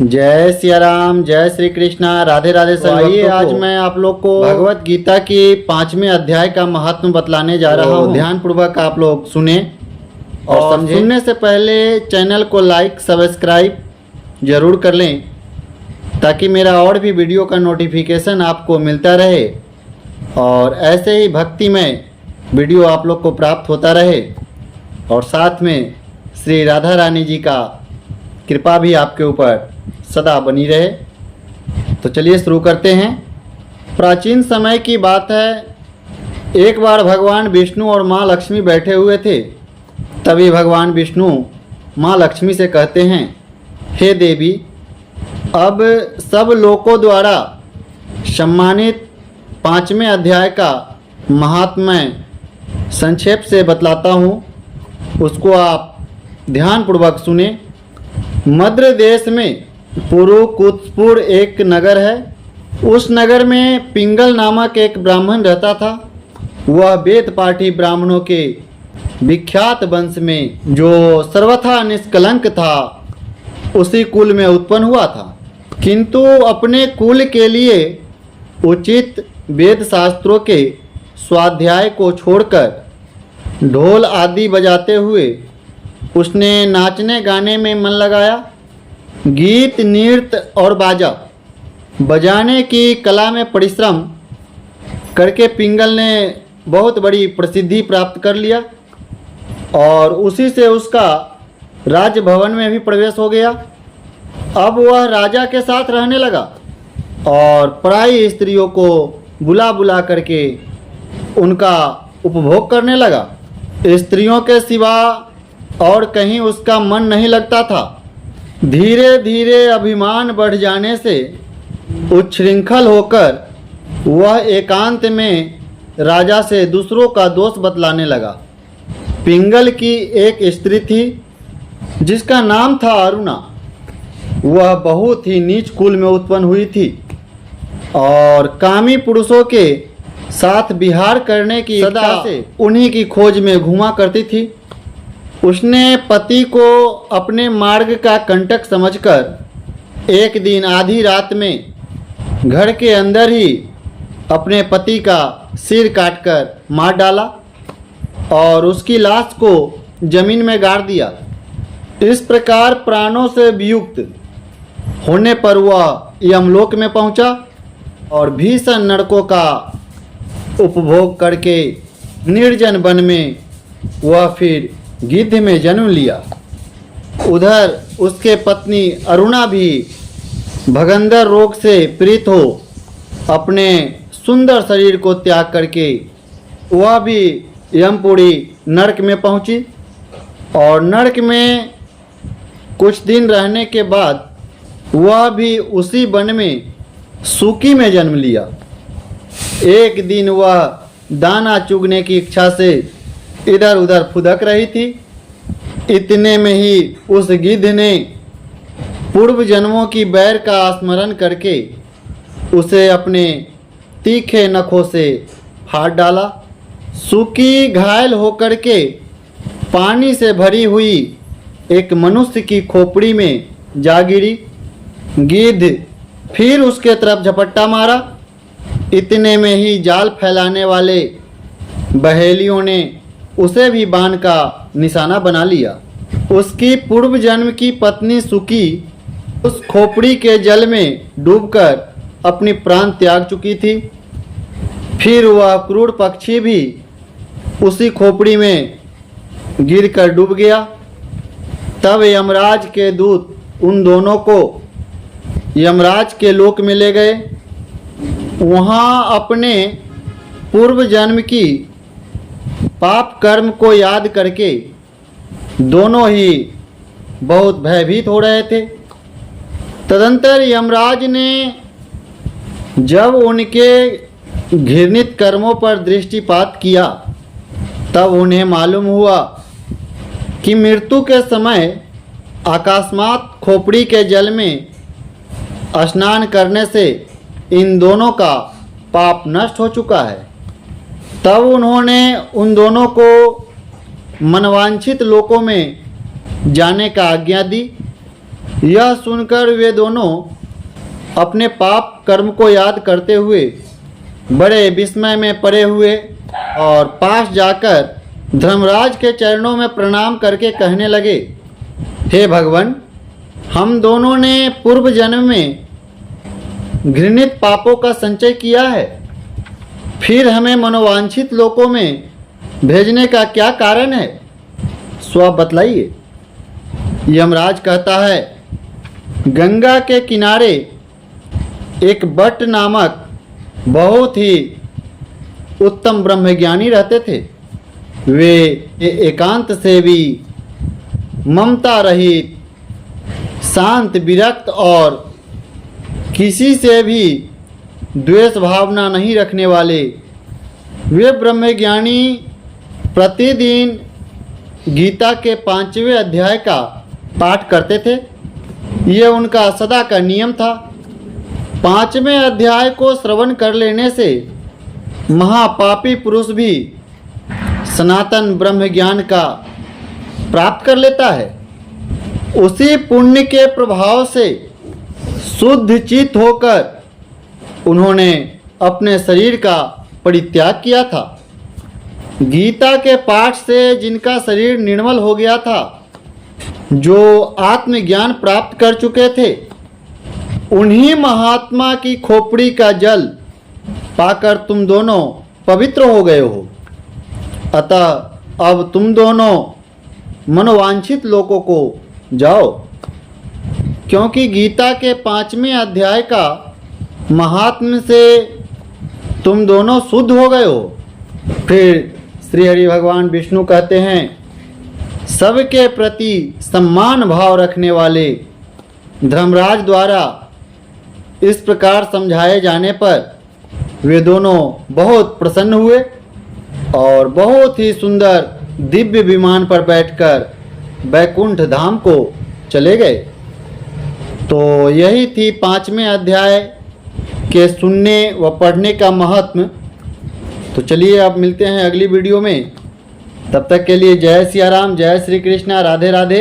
जय सिया राम, जय श्री कृष्णा, राधे राधे। आइए आज मैं आप लोग को भगवत गीता की 5वें अध्याय का महात्म बतलाने जा रहा हूँ। ध्यान पूर्वक आप लोग सुने और समझें। सुनने से पहले चैनल को लाइक सब्सक्राइब जरूर कर लें ताकि मेरा और भी वीडियो का नोटिफिकेशन आपको मिलता रहे और ऐसे ही भक्तिमय वीडियो आप लोग को प्राप्त होता रहे और साथ में श्री राधा रानी जी का कृपा भी आपके ऊपर सदा बनी रहे। तो चलिए शुरू करते हैं। प्राचीन समय की बात है, एक बार भगवान विष्णु और माँ लक्ष्मी बैठे हुए थे। तभी भगवान विष्णु माँ लक्ष्मी से कहते हैं, हे देवी, अब सब लोगों द्वारा सम्मानित 5वें अध्याय का महात्म्य संक्षेप से बतलाता हूँ, उसको आप ध्यानपूर्वक सुने। मद्र देश में पुरुकुत्सपुर एक नगर है। उस नगर में पिंगल नामक एक ब्राह्मण रहता था। वह वेद पाठी ब्राह्मणों के विख्यात वंश में जो सर्वथा निष्कलंक था, उसी कुल में उत्पन्न हुआ था। किंतु अपने कुल के लिए उचित वेद शास्त्रों के स्वाध्याय को छोड़कर ढोल आदि बजाते हुए उसने नाचने गाने में मन लगाया। गीत नृत्य और बाजा बजाने की कला में परिश्रम करके पिंगल ने बहुत बड़ी प्रसिद्धि प्राप्त कर लिया और उसी से उसका राजभवन में भी प्रवेश हो गया। अब वह राजा के साथ रहने लगा और पराई स्त्रियों को बुला बुला करके उनका उपभोग करने लगा। स्त्रियों के सिवा और कहीं उसका मन नहीं लगता था। धीरे धीरे अभिमान बढ़ जाने से उच्छृंखल होकर वह एकांत में राजा से दूसरों का दोष बतलाने लगा। पिंगल की एक स्त्री थी जिसका नाम था अरुणा। वह बहुत ही नीच कुल में उत्पन्न हुई थी और कामी पुरुषों के साथ विहार करने की सदा से उन्हीं की खोज में घूमा करती थी। उसने पति को अपने मार्ग का कंटक समझकर एक दिन आधी रात में घर के अंदर ही अपने पति का सिर काटकर मार डाला और उसकी लाश को जमीन में गाड़ दिया। इस प्रकार प्राणों से वियुक्त होने पर वह यमलोक में पहुंचा और भीषण नरकों का उपभोग करके निर्जन वन में वह फिर गिद्ध में जन्म लिया। उधर उसके पत्नी अरुणा भी भगंदर रोग से पीड़ित हो अपने सुंदर शरीर को त्याग करके वह भी यमपुरी नरक में पहुंची और नरक में कुछ दिन रहने के बाद वह भी उसी वन में सूकी में जन्म लिया। एक दिन वह दाना चुगने की इच्छा से इधर उधर फुदक रही थी। इतने में ही उस गिद्ध ने पूर्व जन्मों की बैर का स्मरण करके उसे अपने तीखे नखों से फाड़ डाला। सूकी घायल होकर के पानी से भरी हुई एक मनुष्य की खोपड़ी में जा गिरी। गिद्ध फिर उसके तरफ झपट्टा मारा। इतने में ही जाल फैलाने वाले बहेलियों ने उसे भी बाण का निशाना बना लिया। उसकी पूर्व जन्म की पत्नी सुकी उस खोपड़ी के जल में डूबकर अपनी प्राण त्याग चुकी थी। फिर वह क्रूर पक्षी भी उसी खोपड़ी में गिरकर डूब गया। तब यमराज के दूत उन दोनों को यमराज के लोक में ले गए। वहाँ अपने पूर्व जन्म की पाप कर्म को याद करके दोनों ही बहुत भयभीत हो रहे थे। तदंतर यमराज ने जब उनके घृणित कर्मों पर दृष्टिपात किया तब उन्हें मालूम हुआ कि मृत्यु के समय अकस्मात खोपड़ी के जल में स्नान करने से इन दोनों का पाप नष्ट हो चुका है। तब उन्होंने उन दोनों को मनवांछित लोकों में जाने का आज्ञा दी यह सुनकर वे दोनों अपने पाप कर्म को याद करते हुए बड़े विस्मय में पड़े हुए और पास जाकर धर्मराज के चरणों में प्रणाम करके कहने लगे, हे भगवान, हम दोनों ने पूर्व जन्म में घृणित पापों का संचय किया है, फिर हमें मनोवांछित लोकों में भेजने का क्या कारण है, सो आप बतलाइए। यमराज कहता है, गंगा के किनारे एक बट नामक बहुत ही उत्तम ब्रह्मज्ञानी रहते थे। वे एकांत से भी ममता रहित, शांत, विरक्त और किसी से भी द्वेष भावना नहीं रखने वाले वे ब्रह्मज्ञानी प्रतिदिन गीता के 5वें अध्याय का पाठ करते थे। ये उनका सदा का नियम था। 5वें अध्याय को श्रवण कर लेने से महापापी पुरुष भी सनातन ब्रह्म ज्ञान का प्राप्त कर लेता है। उसी पुण्य के प्रभाव से शुद्ध चित्त होकर उन्होंने अपने शरीर का परित्याग किया था। गीता के पाठ से जिनका शरीर निर्मल हो गया था, जो आत्मज्ञान प्राप्त कर चुके थे, उन्हीं महात्मा की खोपड़ी का जल पाकर तुम दोनों पवित्र हो गए हो। अतः अब तुम दोनों मनोवांछित लोकों को जाओ, क्योंकि गीता के 5वें अध्याय का महात्म्य से तुम दोनों शुद्ध हो गए हो। फिर श्री हरि भगवान विष्णु कहते हैं, सबके प्रति सम्मान भाव रखने वाले धर्मराज द्वारा इस प्रकार समझाए जाने पर वे दोनों बहुत प्रसन्न हुए और बहुत ही सुंदर दिव्य विमान पर बैठकर बैकुंठ धाम को चले गए। तो यही थी 5वें अध्याय के सुनने व पढ़ने का महत्व। तो चलिए अब मिलते हैं अगली वीडियो में। तब तक के लिए जय सिया राम, जय श्री कृष्णा, राधे राधे।